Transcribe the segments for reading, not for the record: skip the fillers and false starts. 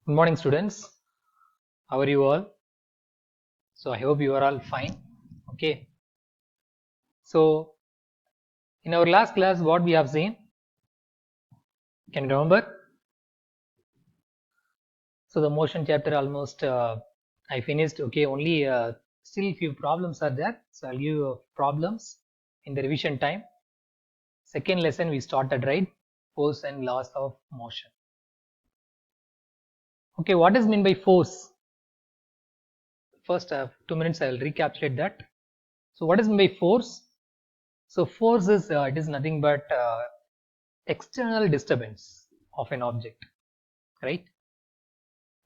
Good morning, students. How are you all? So I hope you are all fine. Okay. So in our last class, what we have seen? Can you remember? So the motion chapter almost I finished. Okay. Only still few problems are there. So I'll give you problems in the revision time. Second lesson we started, right? Force and laws of motion. Okay. What is meant by force? First 2 minutes I will recapitulate that. So what is meant by force? So force is it is nothing but external disturbance of an object, right?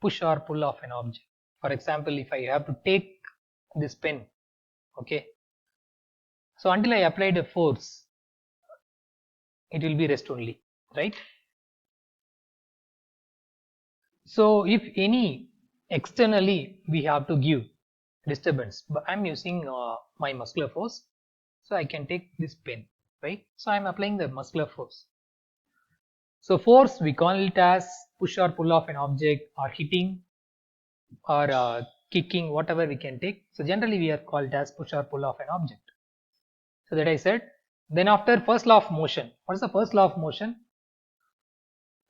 Push or pull of an object. For example, if I have to take this pen, okay, so until I applied a force, it will be rest only, right? So if any externally we have to give disturbance, but I'm using my muscular force, so I can take this pen, right? So I'm applying the muscular force. So force we call it as push or pull of an object, or hitting, or kicking, whatever we can take. So generally we are called as push or pull of an object. So that I said. Then after first law of motion, what is the first law of motion?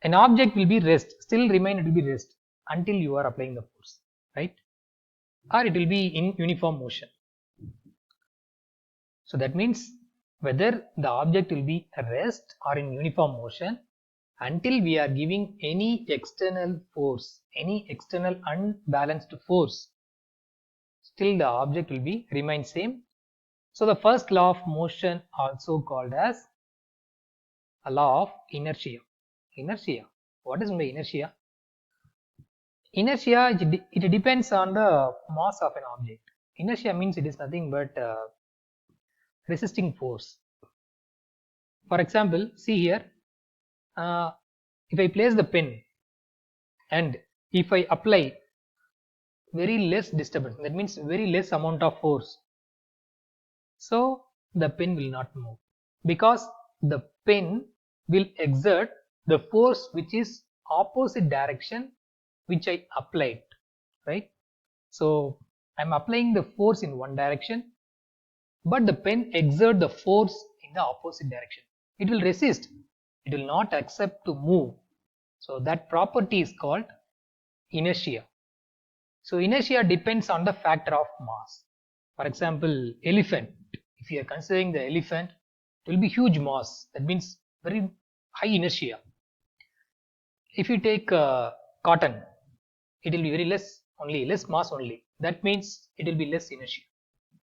An object will be rest, still remain, it will be rest until you are applying the force, right? Or it will be in uniform motion. So that means whether the object will be at rest or in uniform motion until we are giving any external force, any external unbalanced force, still the object will be remain same. So the first law of motion also called as a law of inertia. Inertia. What is by inertia? Inertia, it depends on the mass of an object. Inertia means it is nothing but resisting force. For example, see here, if I place the pen and if I apply very less disturbance, that means very less amount of force, so the pen will not move because the pen will exert the force which is opposite direction which I applied, right? So I'm applying the force in one direction, but the pen exert the force in the opposite direction. It will resist, it will not accept to move. So that property is called inertia. So inertia depends on the factor of mass. For example, elephant. If you are considering the elephant, it will be huge mass. That means very high inertia. If you take cotton, it will be very less mass only. That means it will be less inertia.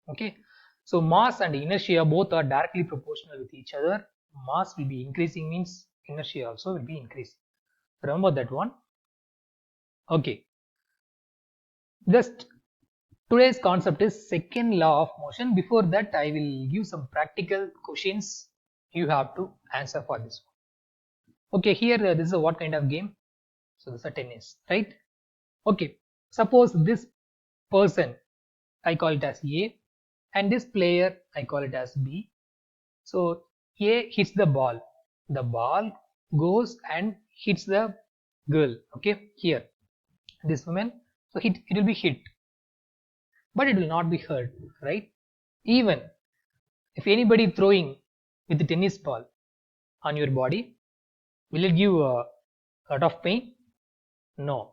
Okay. So mass and inertia both are directly proportional with each other. Mass will be increasing means inertia also will be increasing. Remember that one. Okay. Just today's concept is second law of motion. Before that, I will give some practical questions you have to answer for this one. Okay, here this is a what kind of game? So this is a tennis, right? Okay, suppose this person I call it as A and this player I call it as B. So A hits the ball goes and hits the girl. Okay, here this woman, so it will be hit, but it will not be hurt, right? Even if anybody throwing with the tennis ball on your body, will it give a lot of pain? No.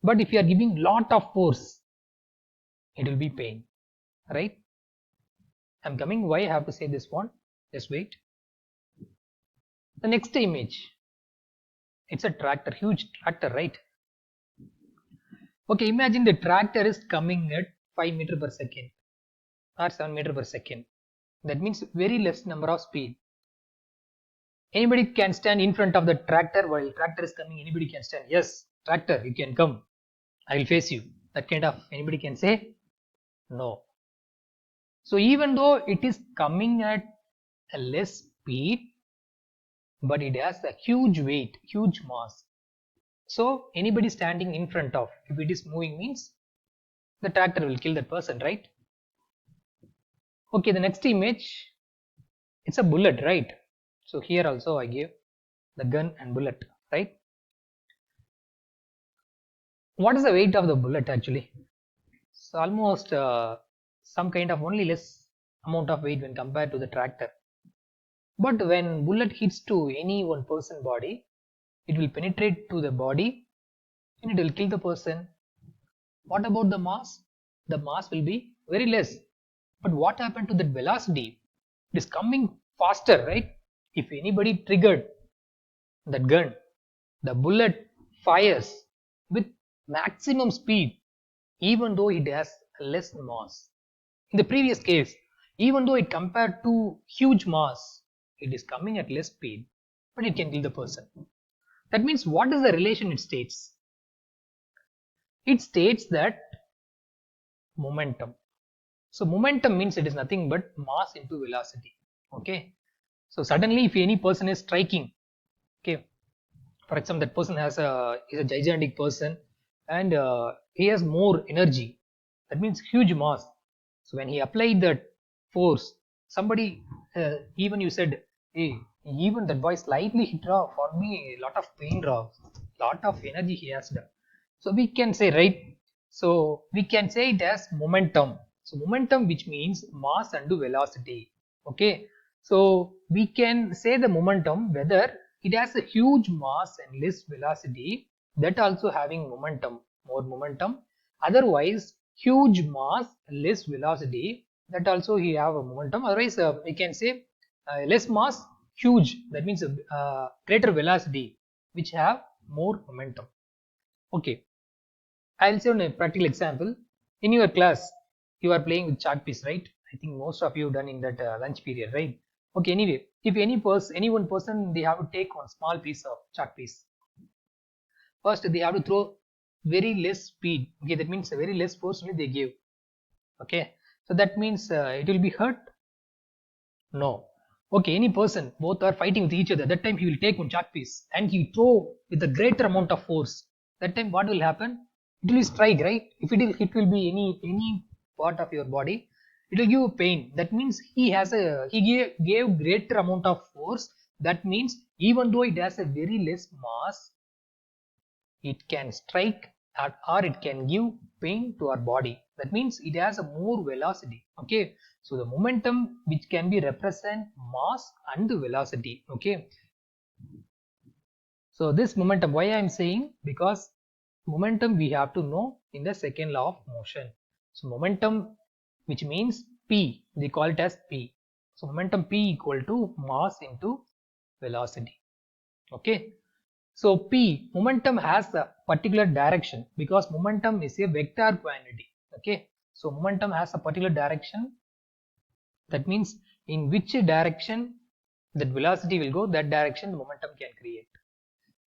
But if you are giving lot of force, it will be pain, right? I'm coming. Why I have to say this one? Just wait. The next image, it's a tractor, huge tractor, right? Okay, imagine the tractor is coming at 5 meter per second or 7 meter per second. That means very less number of speed. Anybody can stand in front of the tractor while tractor is coming. Anybody can stand. Yes, tractor, you can come. I will face you. That kind of anybody can say no. So even though it is coming at a less speed, but it has a huge weight, huge mass. So anybody standing in front of, if it is moving means the tractor will kill that person, right? Okay, the next image, it's a bullet, right? So here also I give the gun and bullet, right? What is the weight of the bullet actually? It's almost some kind of only less amount of weight when compared to the tractor. But when bullet hits to any one person body, it will penetrate to the body and it will kill the person. What about the mass? The mass will be very less. But what happened to that velocity? It is coming faster, right? If anybody triggered that gun, the bullet fires with maximum speed, even though it has less mass. In the previous case, even though it compared to huge mass, it is coming at less speed, but it can kill the person. That means what is the relation it states? It states that momentum. So momentum means it is nothing but mass into velocity. Okay. So suddenly if any person is striking, okay, for example, that person is a gigantic person and he has more energy. That means huge mass. So when he applied that force, somebody even you said, hey, even that boy slightly hit raw for me a lot of pain raw, lot of energy he has done. So we can say, right? So we can say it as momentum. So momentum, which means mass and velocity. Okay. So we can say the momentum whether it has a huge mass and less velocity, that also having momentum, more momentum. Otherwise, huge mass, less velocity, that also he have a momentum. Otherwise, we can say less mass, huge. That means greater velocity, which have more momentum. Okay. I'll say a practical example. In your class, you are playing with chalk piece, right? I think most of you done in that lunch period, right? Okay. Anyway, if any one person, they have to take one small piece of chalk piece. First, they have to throw very less speed. Okay, that means very less force only they give. Okay, so that means it will be hurt. No. Okay, any person, both are fighting with each other. That time he will take one chalk piece and he throw with a greater amount of force. That time what will happen? It will strike, right? If it will be any part of your body, it will give pain. That means he gave greater amount of force. That means even though it has a very less mass, it can strike or it can give pain to our body. That means it has a more velocity. Okay, so the momentum which can be represent mass and the velocity. Okay, so this momentum, why I am saying, because momentum we have to know in the second law of motion. So momentum, which means p, they call it as p. So momentum p equal to mass into velocity. Okay, so P, momentum has a particular direction because momentum is a vector quantity. Okay, so momentum has a particular direction. That means in which direction that velocity will go, that direction the momentum can create.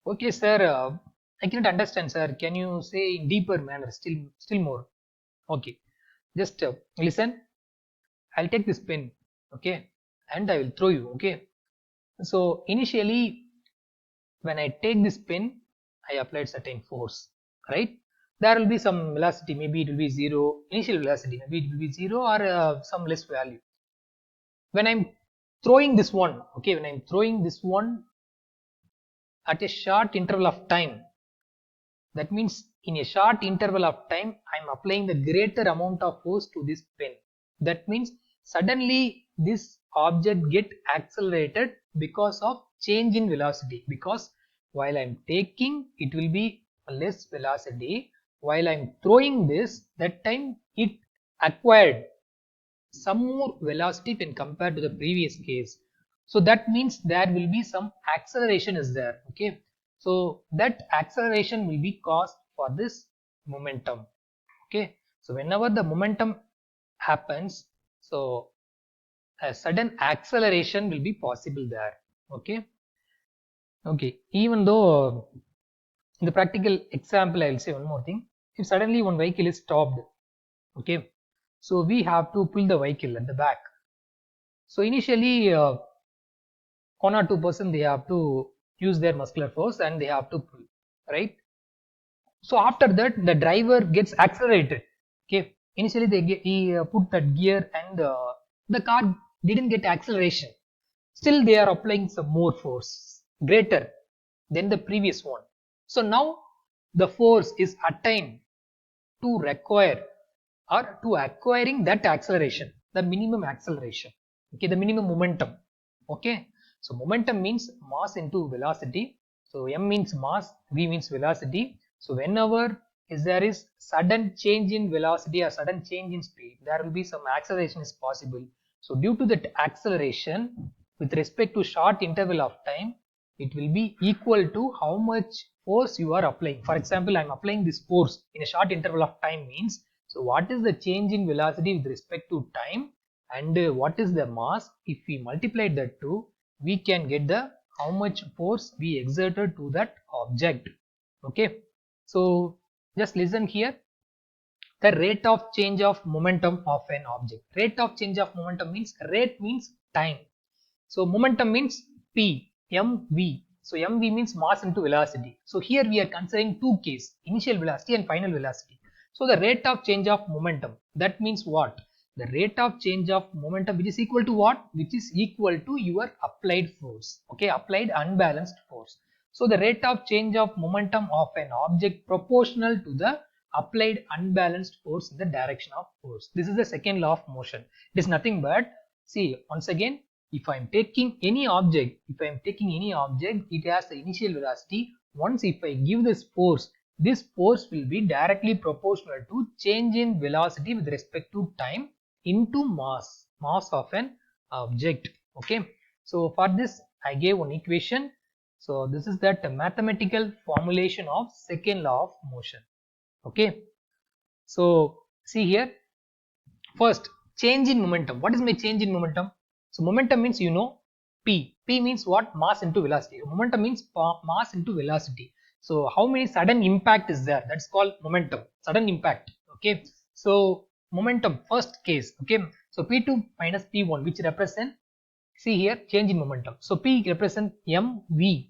Okay, sir, I cannot understand, sir. Can you say in deeper manner, still more? Okay, just listen. I'll take this pen, okay, and I will throw you. Okay, so initially when I take this pen, I applied certain force, right? There will be some velocity, maybe it will be zero, initial velocity, maybe it will be zero or some less value. When I'm throwing this one, okay, when I'm throwing this one at a short interval of time, that means in a short interval of time, I'm applying the greater amount of force to this pen. That means suddenly this object get accelerated because of change in velocity, because while I'm taking it will be a less velocity, while I'm throwing this, that time it acquired some more velocity when compared to the previous case. So that means there will be some acceleration is there. Okay, so that acceleration will be caused for this momentum. Okay, so whenever the momentum happens, so a sudden acceleration will be possible there. Okay, okay, even though in the practical example I'll say one more thing. If suddenly one vehicle is stopped, okay, so we have to pull the vehicle at the back. So initially 1 or 2% they have to use their muscular force and they have to pull, right? So after that the driver gets accelerated. Okay, initially he put that gear and the car didn't get acceleration. Still they are applying some more force, greater than the previous one. So now the force is attained to require or to acquiring that acceleration, the minimum acceleration, okay, the minimum momentum. Okay, so momentum means mass into velocity. So m means mass, v means velocity. So whenever there is sudden change in velocity or sudden change in speed, there will be some acceleration is possible. So due to that acceleration with respect to short interval of time, it will be equal to how much force you are applying. For example, I am applying this force in a short interval of time means, so what is the change in velocity with respect to time, and what is the mass? If we multiply that two, we can get the how much force we exerted to that object. Okay, so just listen here. The rate of change of momentum of an object. Rate of change of momentum means, rate means time. So momentum means P, mv. So mv means mass into velocity. So here we are considering two cases, initial velocity and final velocity. So the rate of change of momentum, that means what? The rate of change of momentum, which is equal to what? Which is equal to your applied force. Okay, applied unbalanced force. So the rate of change of momentum of an object proportional to the applied unbalanced force in the direction of force. This is the second law of motion. It is nothing but, see, once again, if I am taking any object, it has the initial velocity. Once if I give this force will be directly proportional to change in velocity with respect to time into mass of an object. Okay, so for this I gave one equation. So this is that mathematical formulation of second law of motion. Okay, so see here, first, change in momentum. What is my change in momentum? So momentum means, you know, P. P means what? Mass into velocity. Momentum means mass into velocity. So how many sudden impact is there? That's called momentum, sudden impact. Okay, so momentum, first case. Okay, so P2 minus P1, which represent, see here, change in momentum. So P represent mv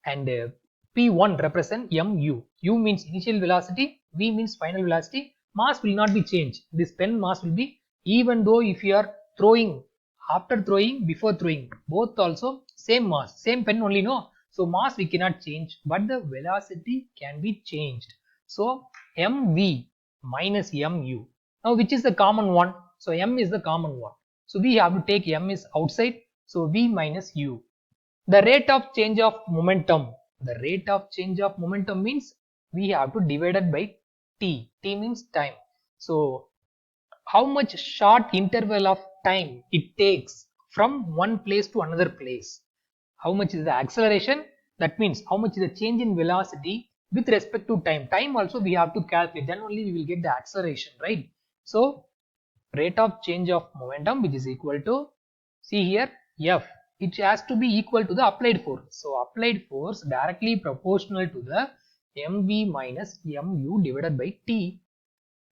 and P1 represent mu. U means initial velocity, V means final velocity. Mass will not be changed. This pen mass will be, even though if you are throwing, after throwing, before throwing, both also same mass, same pen only, no. So mass we cannot change, but the velocity can be changed. So mv minus mu. Now which is the common one? So m is the common one. So we have to take m is outside. So v minus u. The rate of change of momentum. The rate of change of momentum means we have to divide it by t. T means time. So how much short interval of time it takes from one place to another place. How much is the acceleration? That means how much is the change in velocity with respect to time. Time also we have to calculate. Then only we will get the acceleration, right? So rate of change of momentum, which is equal to, see here, F. It has to be equal to the applied force. So applied force directly proportional to the mv minus mu divided by t.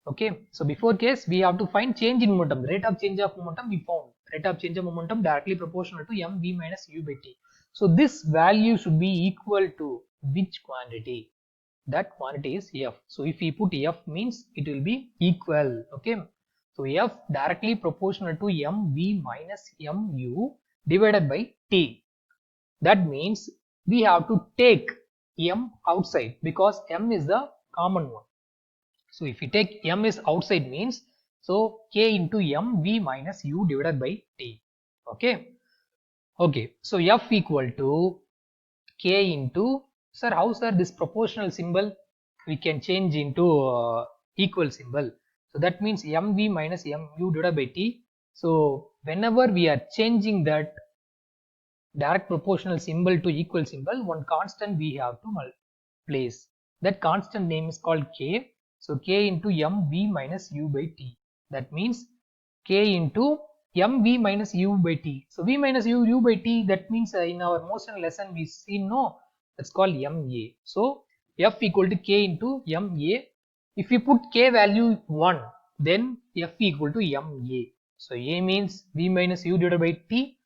Okay, so before case we have to find change in momentum. Rate of change of momentum we found. Rate of change of momentum directly proportional to mv minus u by t. So this value should be equal to which quantity? That quantity is F. So if we put F means it will be equal. Okay, so F directly proportional to mv minus mu divided by t. That means we have to take m outside because m is the common one. So if we take m is outside means, so k into mv minus u divided by t. Okay, okay, so F equal to k into, sir, how, sir, this proportional symbol we can change into equal symbol? So that means mv minus mu divided by t. So whenever we are changing that direct proportional symbol to equal symbol, one constant we have to place. That constant name is called k. So k into mv minus u by t. That means k into mv minus u by t. So v minus u by t, that means in our motion lesson we see, no, that's called ma. So F equal to k into ma. If we put k value 1, then F equal to ma. So a means v minus u divided by t.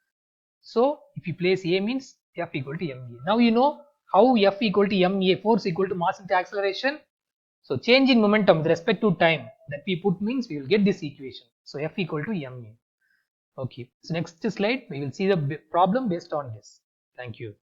So if you place a means F equal to ma. Now you know how F equal to ma, force equal to mass into acceleration. So change in momentum with respect to time that we put means we will get this equation. So F equal to ma. Okay, so next slide we will see the problem based on this. Thank you.